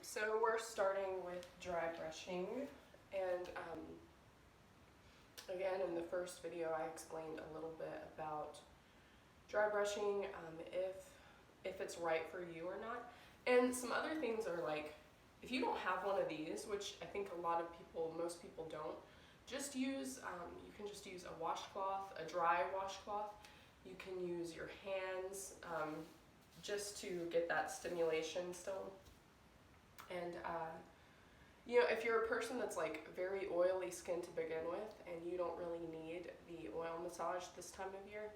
So we're starting with dry brushing, and again, in the first video I explained a little bit about dry brushing, if it's right for you or not. And some other things are like, if you don't have one of these, which I think most people don't, just use, you can just use a washcloth, a dry washcloth. You can use your hands just to get that stimulation still. And you know, if you're a person that's like very oily skin to begin with and you don't really need the oil massage this time of year,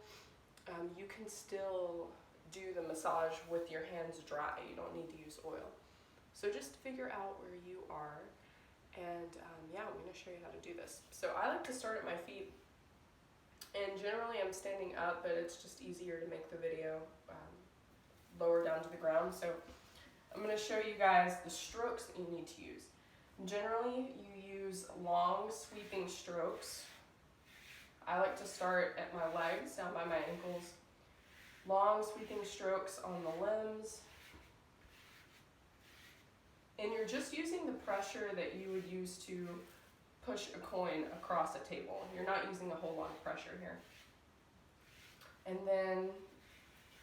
you can still do the massage with your hands dry. You don't need to use oil. So just figure out where you are, and yeah, I'm going to show you how to do this. So I like to start at my feet, and generally I'm standing up, but it's just easier to make the video lower down to the ground. So I'm going to show you guys the strokes that you need to use. Generally, you use long sweeping strokes. I like to start at my legs, down by my ankles. Long sweeping strokes on the limbs. And you're just using the pressure that you would use to push a coin across a table. You're not using a whole lot of pressure here. And then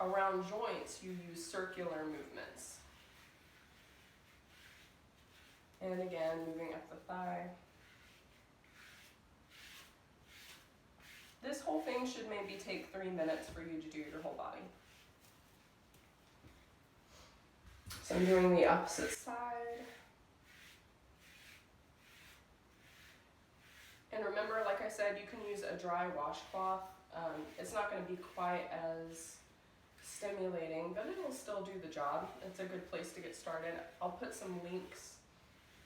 around joints, you use circular movements. And again, moving up the thigh. This whole thing should maybe take 3 minutes for you to do your whole body. So I'm doing the opposite side. And remember, like I said, you can use a dry washcloth. It's not going to be quite as stimulating, but it'll still do the job. It's a good place to get started. I'll put some links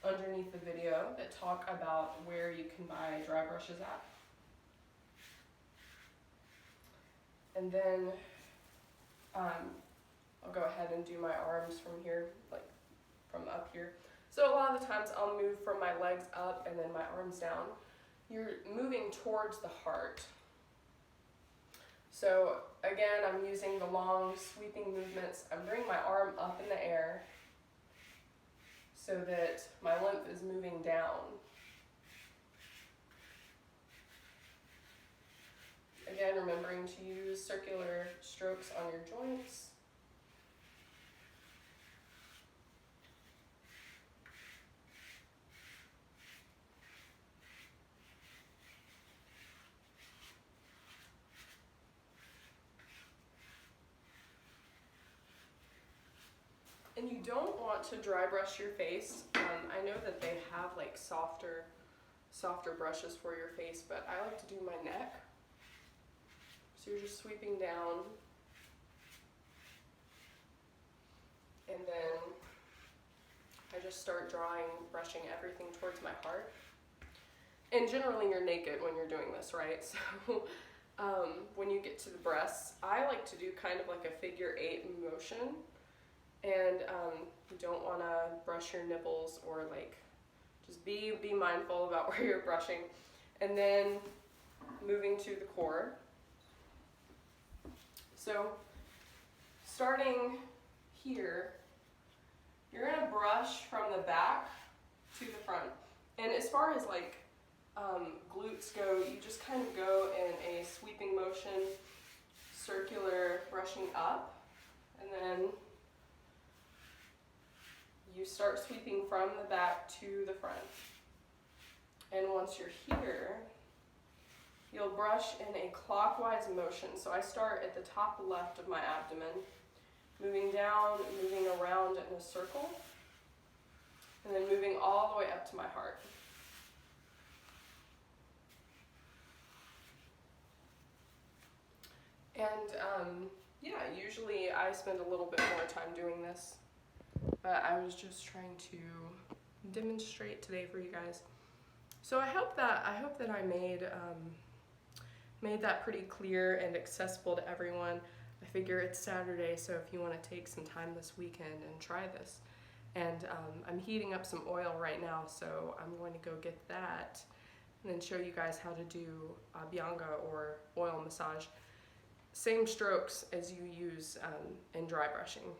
underneath the video that talk about where you can buy dry brushes at. And then I'll go ahead and do my arms from here, like from up here. So a lot of the times I'll move from my legs up and then my arms down. You're moving towards the heart. So again, I'm using the long sweeping movements. I'm bringing my arm up in the air so that my lymph is moving down. Again, remembering to use circular strokes on your joints. And you don't want to dry brush your face. I know that they have like softer brushes for your face, but I like to do my neck. So you're just sweeping down, and then I just start brushing everything towards my heart. And generally you're naked when you're doing this, right? So when you get to the breasts, I like to do kind of like a figure 8 motion. And you don't want to brush your nipples, or like, just be mindful about where you're brushing. And then moving to the core. So starting here, you're going to brush from the back to the front. And as far as like glutes go, you just kind of go in a sweeping motion, circular brushing up, and then you start sweeping from the back to the front. And once you're here, you'll brush in a clockwise motion. So I start at the top left of my abdomen, moving down, moving around in a circle, and then moving all the way up to my heart. And yeah, usually I spend a little bit more time doing this, but I was just trying to demonstrate today for you guys. So I hope that I made that pretty clear and accessible to everyone. I figure it's Saturday, so if you want to take some time this weekend and try this. And I'm heating up some oil right now, so I'm going to go get that and then show you guys how to do Abhyanga, or oil massage. Same strokes as you use in dry brushing.